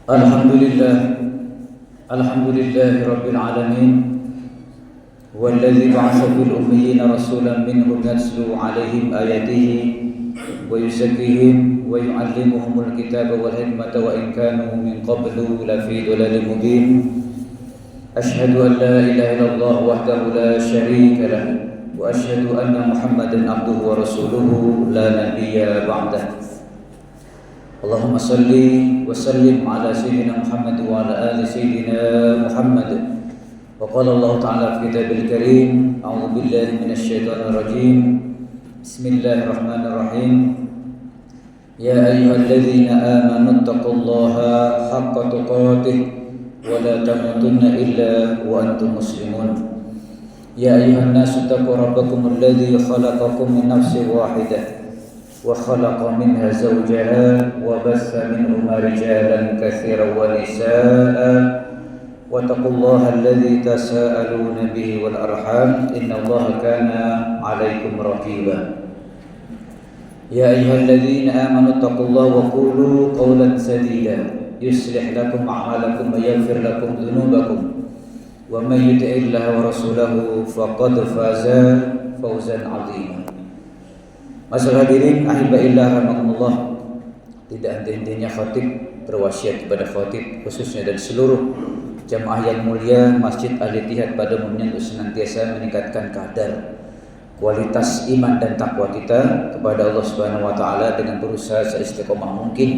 Alhamdulillah, alhamdulillahi rabbil alamin. Walladzi ba'atsa fil ummiyina rasulan minhum yatlu 'alaihim ayatihi wa yuzakkihim wa yu'allimuhumul kitaba wal hikmata wa in kanu min qablu lafi dhalalin mubin. Asyhadu an la ilaha illallah wahdahu la syarika lah wa asyhadu anna Muhammadan abduhu wa rasuluhu la nabiyya ba'dah. Allahumma salli wa sallim ala sayyidina Muhammad wa ala ali sayyidina Muhammad. Wa qala Allah ta'ala fi kitabil karim, a'udzu billahi minasy syaithanir rajim. Bismillahirrahmanirrahim. Ya ayyuhalladzina amanu taqullaha haqqa tuqatih wa la tamutunna illa wa antum muslimun. Ya ayyuhan nasu taqu rabbakumul ladzi khalaqakum min nafsin wahidah وخلق منها زوجها وبث منهما رجالا كثيرا ونساء واتقوا الله الذي تساءلون به والأرحام إن الله كان عليكم رقيبا يا أيها الذين آمنوا اتقوا الله وقولوا قولا سديدا يصلح لكم أعمالكم ويغفر لكم ذنوبكم ومن يطع الله ورسوله فقد فاز فوزا عظيما. Masalah hadirin ahibaillah rahimakumullah, tidak henti-hentinya khatib berwasiat kepada khatib khususnya dan seluruh jamaah yang mulia Masjid Al-Ittihad pada umumnya untuk senantiasa meningkatkan kadar kualitas iman dan takwa kita kepada Allah Subhanahu wa taala dengan berusaha seistiqomah mungkin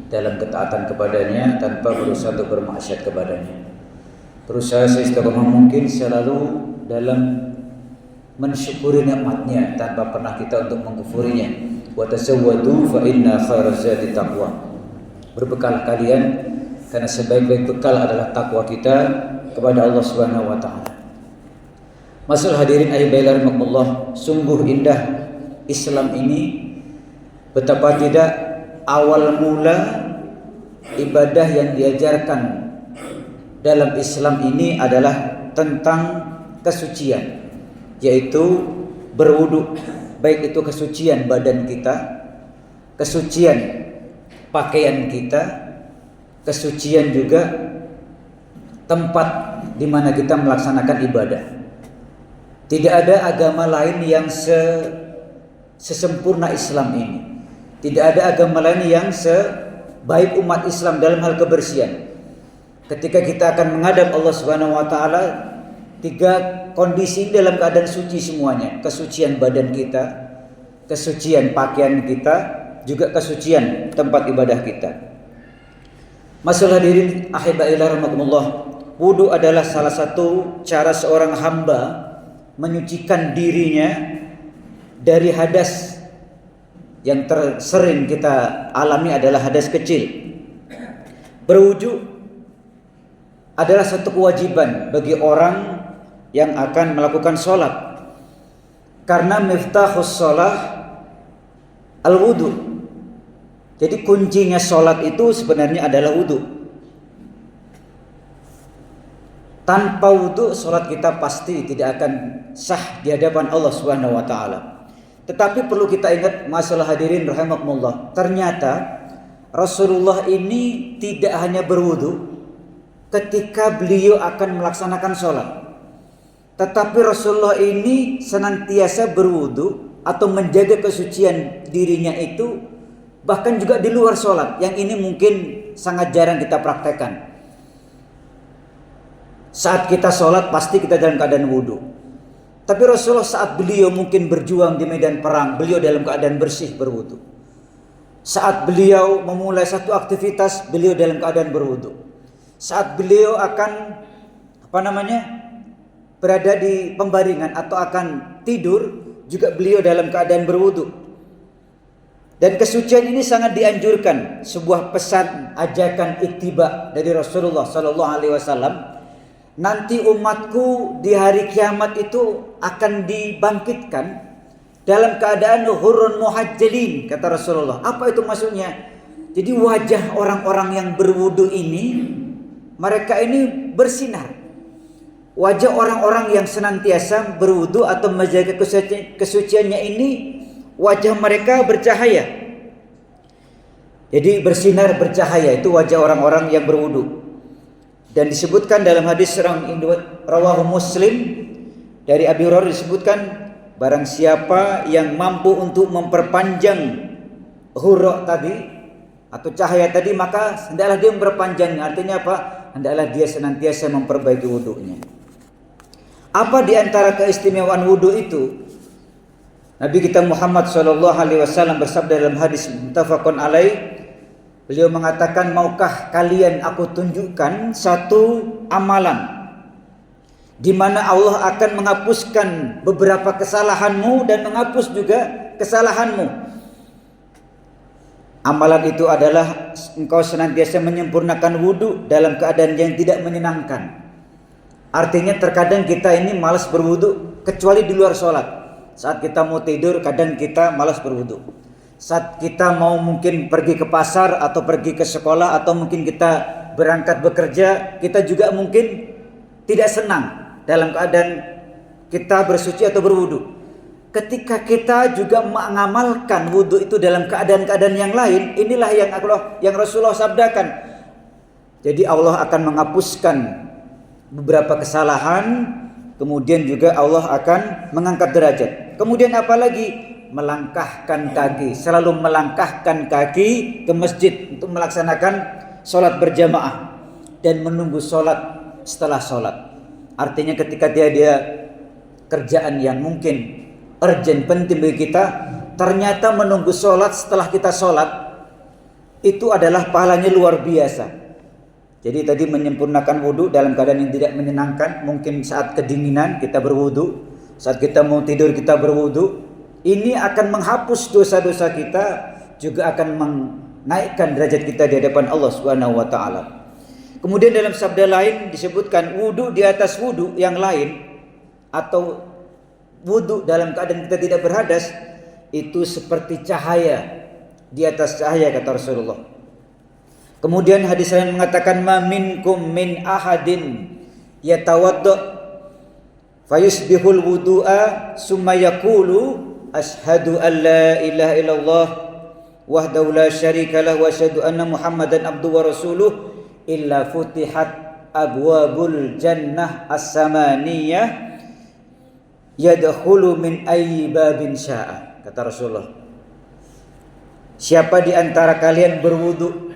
dalam ketaatan kepadanya tanpa berusaha untuk bermaksiat kepadanya. Berusaha seistiqomah mungkin selalu dalam mensyukuri nikmatnya tanpa pernah kita untuk mengkufurinya. Wa tazawwadu fa inna khairaz zadi taqwa. Berbekal kalian karena sebaik-baik bekal adalah takwa kita kepada Allah Subhanahu wa taala. Masalah hadirin ahibaillah rahimakumullah, sungguh indah Islam ini. Betapa tidak awal mula ibadah yang diajarkan dalam Islam ini adalah tentang kesucian, yaitu berwudu, baik itu kesucian badan kita, kesucian pakaian kita, kesucian juga tempat di mana kita melaksanakan ibadah. Tidak ada agama lain yang sesempurna Islam ini. Tidak ada agama lain yang sebaik umat Islam dalam hal kebersihan. Ketika kita akan menghadap Allah Subhanahu wa taala, tiga kondisi dalam keadaan suci semuanya. Kesucian badan kita, kesucian pakaian kita, juga kesucian tempat ibadah kita. Masalah hadirin ahibaillah rahimakumullah, wudu adalah salah satu cara seorang hamba menyucikan dirinya dari hadas. Yang tersering kita alami adalah hadas kecil. Berwudu adalah satu kewajiban bagi orang yang akan melakukan sholat, karena miftahus sholat al-wudu. Jadi kuncinya sholat itu sebenarnya adalah wudu. Tanpa wudu sholat kita pasti tidak akan sah di hadapan Allah Subhanahu wa taala. Tetapi perlu kita ingat masalah hadirin rahimakumullah, ternyata Rasulullah ini tidak hanya berwudu ketika beliau akan melaksanakan sholat, tetapi Rasulullah ini senantiasa berwudu atau menjaga kesucian dirinya itu bahkan juga di luar sholat. Yang ini mungkin sangat jarang kita praktekkan. Saat kita sholat pasti kita dalam keadaan wudu. Tapi Rasulullah saat beliau mungkin berjuang di medan perang, beliau dalam keadaan bersih berwudu. Saat beliau memulai satu aktivitas, beliau dalam keadaan berwudu. Saat beliau akan berada di pembaringan atau akan tidur, juga beliau dalam keadaan berwudu. Dan kesucian ini sangat dianjurkan, sebuah pesan ajakan ittiba dari Rasulullah sallallahu alaihi wasallam. Nanti umatku di hari kiamat itu akan dibangkitkan dalam keadaan hurrun muhajjalin, kata Rasulullah. Apa itu maksudnya? Jadi wajah orang-orang yang berwudu ini, mereka ini bersinar. Wajah orang-orang yang senantiasa berwudu atau menjaga kesuciannya ini, wajah mereka bercahaya. Jadi bersinar, bercahaya, itu wajah orang-orang yang berwudu. Dan disebutkan dalam hadis rawahu Muslim dari Abi Hurairah, disebutkan barang siapa yang mampu untuk memperpanjang huruf tadi atau cahaya tadi, maka hendaklah dia memperpanjangnya. Artinya apa? Hendaklah dia senantiasa memperbaiki wudunya. Apa di antara keistimewaan wudu itu? Nabi kita Muhammad SAW bersabda dalam hadis muttafaqun alaih. Beliau mengatakan, maukah kalian aku tunjukkan satu amalan di mana Allah akan menghapuskan beberapa kesalahanmu dan menghapus juga kesalahanmu. Amalan itu adalah engkau senantiasa menyempurnakan wudu dalam keadaan yang tidak menyenangkan. Artinya terkadang kita ini malas berwudu, kecuali di luar sholat. Saat kita mau tidur kadang kita malas berwudu. Saat kita mau mungkin pergi ke pasar atau pergi ke sekolah atau mungkin kita berangkat bekerja, kita juga mungkin tidak senang dalam keadaan kita bersuci atau berwudu. Ketika kita juga mengamalkan wudu itu dalam keadaan-keadaan yang lain, inilah yang Rasulullah sabdakan. Jadi Allah akan menghapuskan beberapa kesalahan, kemudian juga Allah akan mengangkat derajat. Kemudian apalagi? Melangkahkan kaki, selalu melangkahkan kaki ke masjid untuk melaksanakan sholat berjamaah dan menunggu sholat setelah sholat. Artinya ketika dia kerjaan yang mungkin urgent, penting bagi kita, ternyata menunggu sholat setelah kita sholat itu adalah pahalanya luar biasa. Jadi tadi menyempurnakan wudu dalam keadaan yang tidak menyenangkan, mungkin saat kedinginan kita berwudu, saat kita mau tidur kita berwudu. Ini akan menghapus dosa-dosa kita, juga akan menaikkan derajat kita di hadapan Allah Subhanahu wa taala. Kemudian dalam sabda lain disebutkan wudu di atas wudu yang lain atau wudu dalam keadaan kita tidak berhadas itu seperti cahaya di atas cahaya, kata Rasulullah. Kemudian hadis lain mengatakan, ma minkum min ahadin yatawadda fayusbihul wudu'a summa yaqulu Ashhadu an la ilaha illallah wahdahu la syarika lah wa asyhadu anna Muhammadan abduhu wa rasuluh illa futihat abwabul jannah as-samaniyah yadkhulu min ayyi babin syaa, kata Rasulullah. Siapa di antara kalian berwudu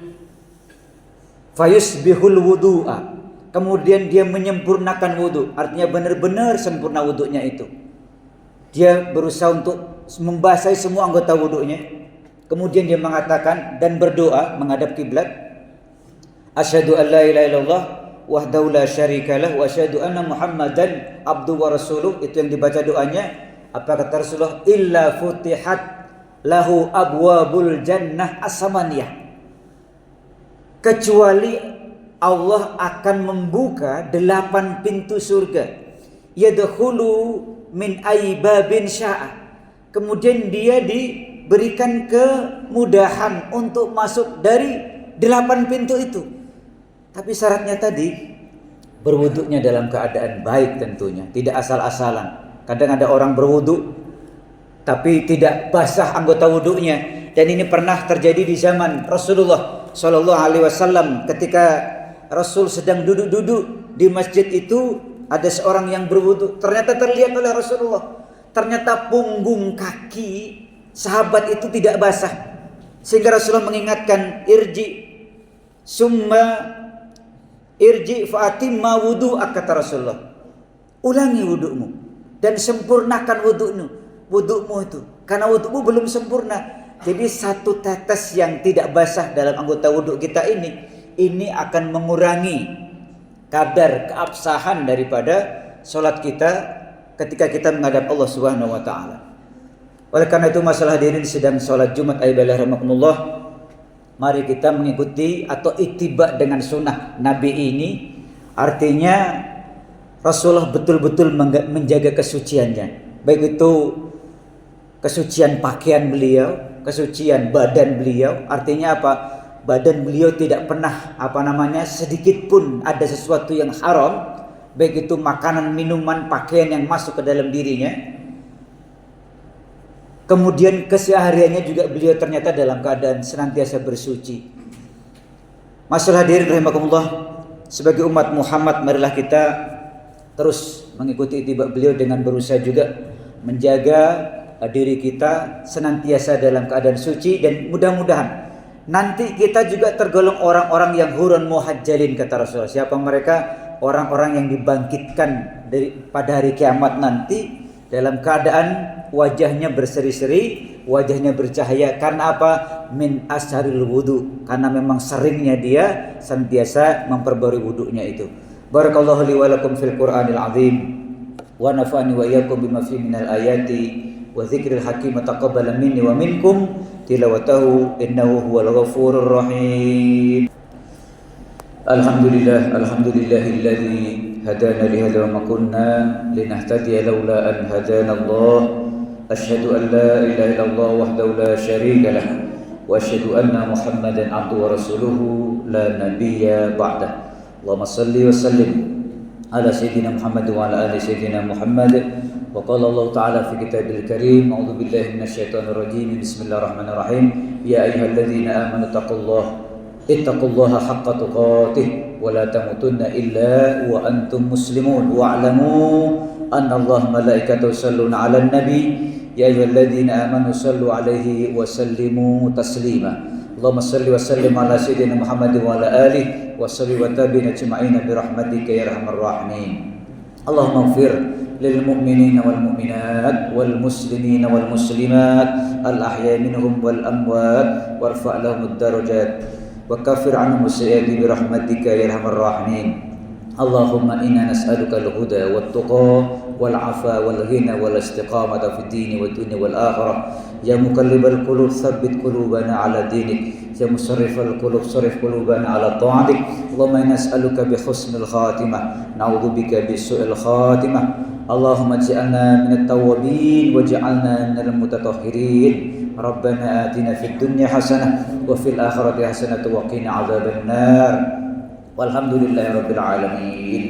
fayusbihul wudu'a, kemudian dia menyempurnakan wudu, artinya benar-benar sempurna wudunya itu. Dia berusaha untuk membasahi semua anggota wudunya. Kemudian dia mengatakan dan berdoa menghadap kiblat. Asyhadu an la ilaha illallah wahdahu la syarikalah wa asyhadu anna Muhammadan abduhu wa rasuluh. Itu yang dibaca doanya. Apa kata Rasulullah? Illa futihat lahu abwabul jannah as-samaniyah. Kecuali Allah akan membuka 8 pintu surga. Yadkhulu min aibabin sya'a. Kemudian dia diberikan kemudahan untuk masuk dari 8 pintu itu. Tapi syaratnya tadi berwuduknya dalam keadaan baik tentunya, tidak asal-asalan. Kadang ada orang berwuduk tapi tidak basah anggota wuduknya, dan ini pernah terjadi di zaman Rasulullah Shallallahu Alaihi Wasallam. Ketika Rasul sedang duduk-duduk di masjid itu, ada seorang yang berwudu, ternyata terlihat oleh Rasulullah, ternyata punggung kaki sahabat itu tidak basah, sehingga Rasulullah mengingatkan, irji fa'atimma wudu'ak, kata Rasulullah, ulangi wudu'mu dan sempurnakan wudu'mu itu, karena wudu'mu belum sempurna. Jadi satu tetes yang tidak basah dalam anggota wudu' kita ini akan mengurangi kadar keabsahan daripada sholat kita ketika kita menghadap Allah Subhanahu wa taala. Oleh karena itu, masalah hadirin sedang sholat Jumat ayyuhallazina rahimakumullah, mari kita mengikuti atau ittiba dengan sunnah Nabi ini. Artinya Rasulullah betul-betul menjaga kesuciannya, baik itu kesucian pakaian beliau, kesucian badan beliau. Artinya apa? Badan beliau tidak pernah sedikit pun ada sesuatu yang haram, baik itu makanan, minuman, pakaian yang masuk ke dalam dirinya. Kemudian kesehariannya juga beliau ternyata dalam keadaan senantiasa bersuci. Masalah hadirin rahimakumullah, sebagai umat Muhammad marilah kita terus mengikuti ittiba beliau dengan berusaha juga menjaga diri kita senantiasa dalam keadaan suci, dan mudah-mudahan nanti kita juga tergolong orang-orang yang hurun muhajjalin, kata Rasulullah. Siapa mereka? Orang-orang yang dibangkitkan pada hari kiamat nanti dalam keadaan wajahnya berseri-seri, wajahnya bercahaya. Karena apa? Min asharil wudu, karena memang seringnya dia senantiasa memperbarui wudunya itu. Barakallahu li wa lakum fil Qur'anil azim wa nafa'ani wa iyyakum bima fihi minal ayati wa dzikril hakim, taqabbala minni wa minkum tilawatahu innahu huwal ghafurur rahim. Alhamdulillahilladzi hadana li hadza wa ma kunna linahtadiya laula an hadana Allah. Asyhadu an la ilaha illallah wahdahu la syarika lah wa asyhadu anna Muhammadan abduhu wa rasuluhu la nabiyya ba'dah. Allahumma shalli wa sallim ala sayyidina Muhammad wa ala ali sayyidina Muhammad. Wa qala Allah ta'ala fi kitabil karim, a'udzu billahi minasyaitonir rajim, bismillahirrahmanirrahim. Ya ayyuhalladzina amanu ittaqullaha haqqa tuqatih wa la tamutunna illa wa antum muslimun wa'lamu anna Allaha malaikatahu yusholluna 'alan nabi ya ayyuhalladzina amanu shallu 'alaihi wa sallimu taslima. Allahumma shalli wa sallim ala sayyidina Muhammad wa ala alihi wa sahbihi wa tabi'in ajma'in bi rahmatika ya arhamar rahimin. Allahumma ighfir lil mu'minina wal mu'minat wal muslimina wal muslimat al ahya'i minhum wal amwat warfa' lahum ad-darajat wa kaffir 'anhum as-sayyi'ati bi rahmatika ya arhamar rahimin. Allahumma inna nas'aluka al-huda wat-tuqa wal-'afa wal-ghina wal-istiqamata fid dini wad-dunya wal-akhirah. Ya muqallibal qulub tsabbit qulubana 'ala dinik, ya musarrifal qulub sarrif qulubana 'ala ta'atik. Allahumma inna nas'aluka bi husnil khatimah, na'udzubika bi su'il khatimah. Allahumma ij'alna minat tawwabin waj'alna minal mutatahhirin. Rabbana atina fid dunya hasanah wa fil akhirati hasanah wa qina 'adzaban nar. Walhamdulillahirabbil alamin.